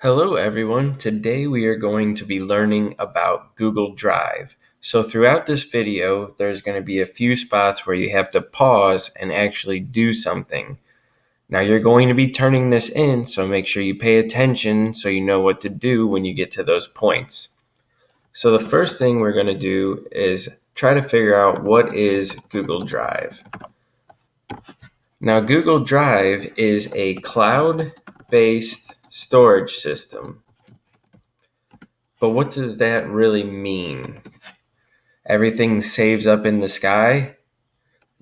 Hello everyone, today we are going to be learning about Google Drive. So throughout this video, there's going to be a few spots where you have to pause and actually do something. Now you're going to be turning this in, so make sure you pay attention so you know what to do when you get to those points. So the first thing we're going to do is try to figure out what is Google Drive. Now Google Drive is a cloud-based storage system. But what does that really mean? Everything saves up in the sky?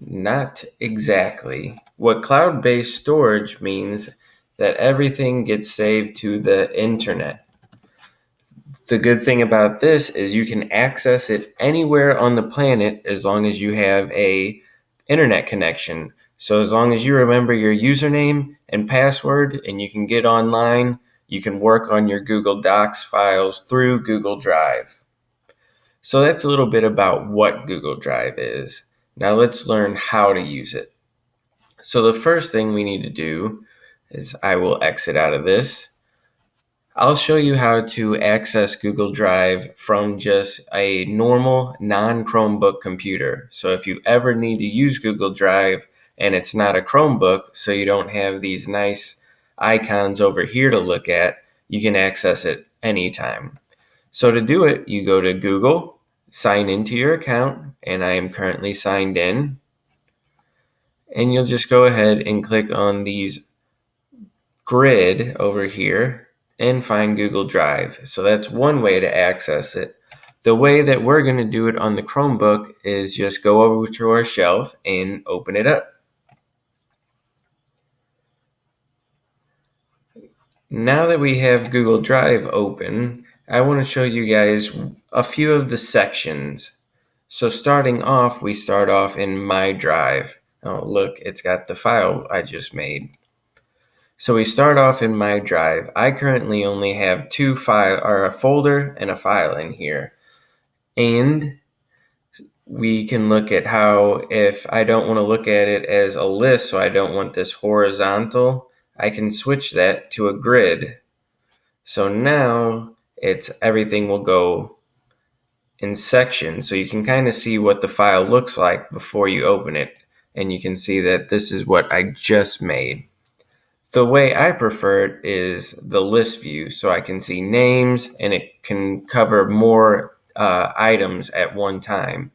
Not exactly. What cloud-based storage means that everything gets saved to the internet. The good thing about this is you can access it anywhere on the planet as long as you have a internet connection. So as long as you remember your username and password and you can get online, you can work on your Google Docs files through Google Drive. So that's a little bit about what Google Drive is. Now let's learn how to use it. So the first thing we need to do is I will exit out of this. I'll show you how to access Google Drive from just a normal non-Chromebook computer. So if you ever need to use Google Drive and it's not a Chromebook, so you don't have these nice icons over here to look at, you can access it anytime. So to do it, you go to Google, sign into your account, and I am currently signed in. And you'll just go ahead and click on these grid over here and find Google Drive. So that's one way to access it. The way that we're going to do it on the Chromebook is just go over to our shelf and open it up. Now that we have Google Drive open, I want to show you guys a few of the sections. So starting off, we start off in My Drive. Oh, look, it's got the file I just made. So we start off in My Drive. I currently only have a folder and a file in here. And we can look at how if I don't want to look at it as a list, so I don't want this horizontal, I can switch that to a grid. So now everything will go in sections. So you can kind of see what the file looks like before you open it. And you can see that this is what I just made. The way I prefer it is the list view, so I can see names and it can cover more items at one time.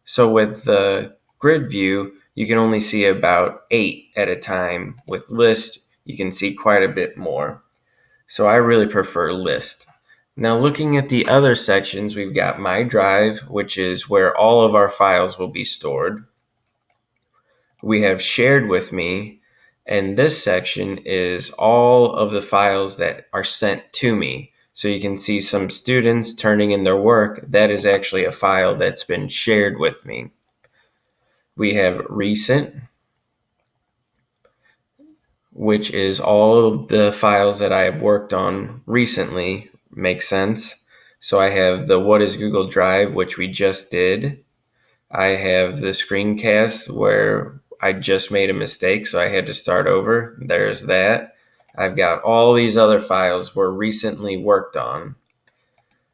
So with the grid view, you can only see about 8 at a time. With list, you can see quite a bit more. So I really prefer list. Now looking at the other sections, we've got My Drive, which is where all of our files will be stored. We have Shared With Me, and this section is all of the files that are sent to me. So you can see some students turning in their work. That is actually a file that's been shared with me. We have Recent, which is all of the files that I have worked on recently. Makes sense. So I have the What is Google Drive, which we just did. I have the screencast where I just made a mistake, so I had to start over. There's that. I've got all these other files were recently worked on.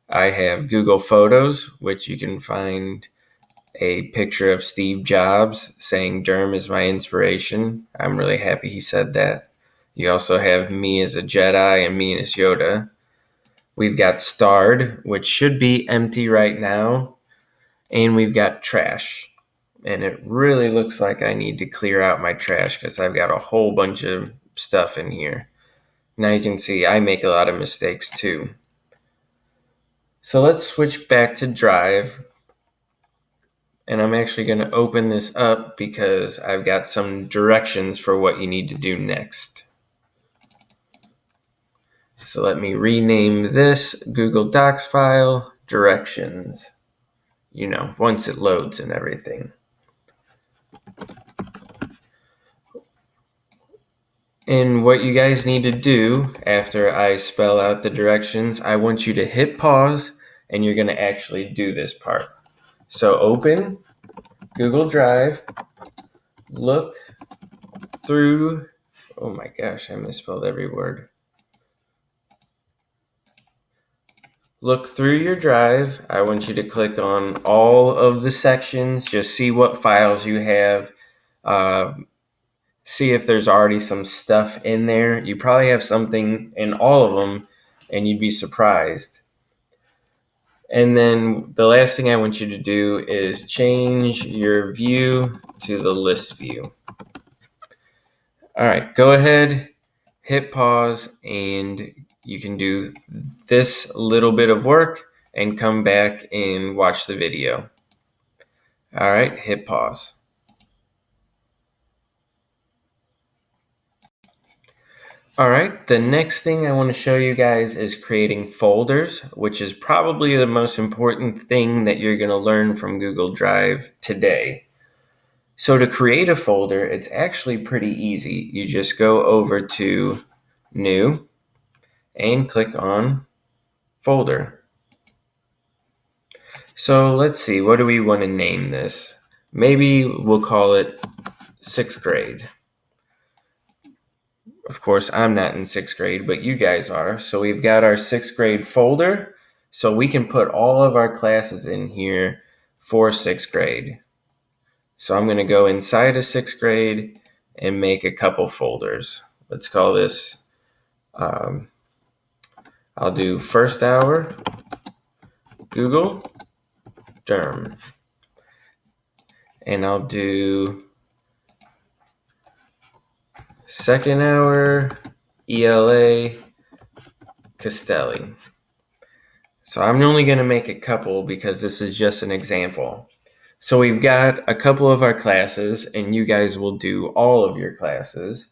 I have Google Photos, which you can find a picture of Steve Jobs saying Durham is my inspiration. I'm really happy he said that. You also have me as a Jedi and me as Yoda. We've got Starred, which should be empty right now. And we've got Trash. And it really looks like I need to clear out my trash because I've got a whole bunch of stuff in here. Now you can see I make a lot of mistakes too. So let's switch back to Drive. And I'm actually going to open this up because I've got some directions for what you need to do next. So let me rename this Google Docs file Directions. Once it loads and everything. And what you guys need to do after I spell out the directions, I want you to hit pause and you're going to actually do this part. So open Google Drive, look through, oh my gosh, I misspelled every word. Look through your drive. I want you to click on all of the sections. Just see what files you have. See if there's already some stuff in there. You probably have something in all of them, and you'd be surprised. And then the last thing I want you to do is change your view to the list view. All right, go ahead, hit pause, and you can do this little bit of work and come back and watch the video. All right, hit pause. All right, the next thing I want to show you guys is creating folders, which is probably the most important thing that you're going to learn from Google Drive today. So to create a folder, it's actually pretty easy. You just go over to New and click on Folder. So let's see, what do we want to name this? Maybe we'll call it 6th grade. Of course, I'm not in 6th grade, but you guys are. So we've got our 6th grade folder. So we can put all of our classes in here for 6th grade. So I'm going to go inside of 6th grade and make a couple folders. Let's call this, I'll do first hour, Google, Derm. And I'll do second hour, ELA, Castelli. So I'm only going to make a couple because this is just an example. So we've got a couple of our classes, and you guys will do all of your classes.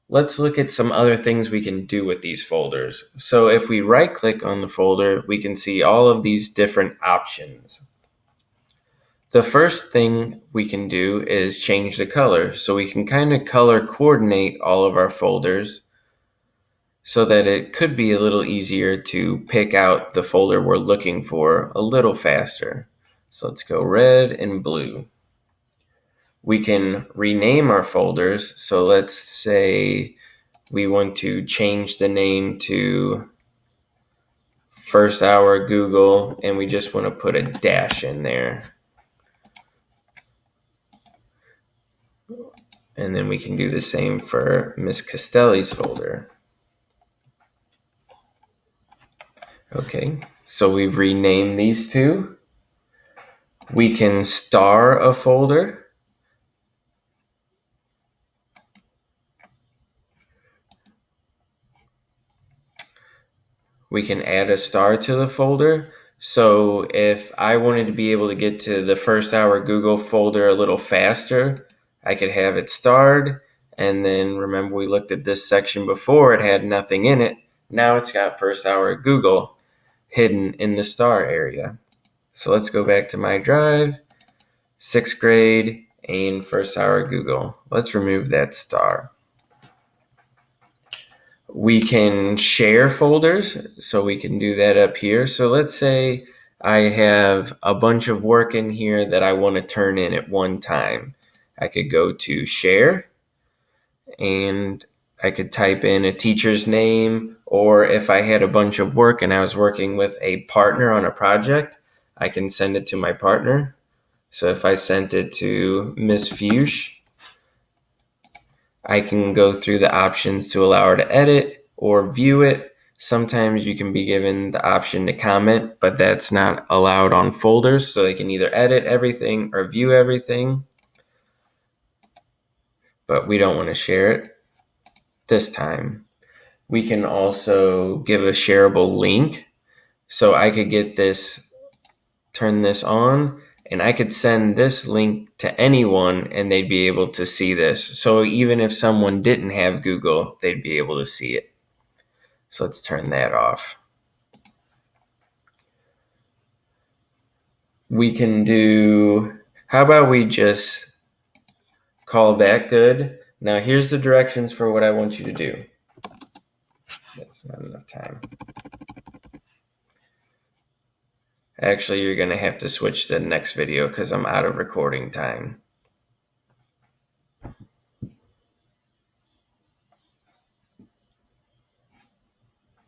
Let's look at some other things we can do with these folders. So if we right-click on the folder, we can see all of these different options. The first thing we can do is change the color. So we can kind of color coordinate all of our folders so that it could be a little easier to pick out the folder we're looking for a little faster. So let's go red and blue. We can rename our folders. So let's say we want to change the name to first hour Google, and we just want to put a dash in there. And then we can do the same for Miss Castelli's folder. Okay, so we've renamed these two. We can star a folder. We can add a star to the folder. So if I wanted to be able to get to the first hour Google folder a little faster, I could have it starred. And then remember, we looked at this section before, it had nothing in it. Now it's got first hour Google hidden in the star area. So let's go back to my drive, 6th grade, and first hour Google. Let's remove that star. We can share folders, so we can do that up here. So let's say I have a bunch of work in here that I want to turn in at one time. I could go to share, and I could type in a teacher's name, or if I had a bunch of work and I was working with a partner on a project, I can send it to my partner. So if I sent it to Miss Fuchs, I can go through the options to allow her to edit or view it. Sometimes you can be given the option to comment, but that's not allowed on folders, so they can either edit everything or view everything. But we don't want to share it this time. We can also give a shareable link. So I could get this, turn this on, and I could send this link to anyone and they'd be able to see this. So even if someone didn't have Google, they'd be able to see it. So let's turn that off. We can do, how about we just call that good? Now here's the directions for what I want you to do. That's not enough time. Actually, you're going to have to switch to the next video because I'm out of recording time.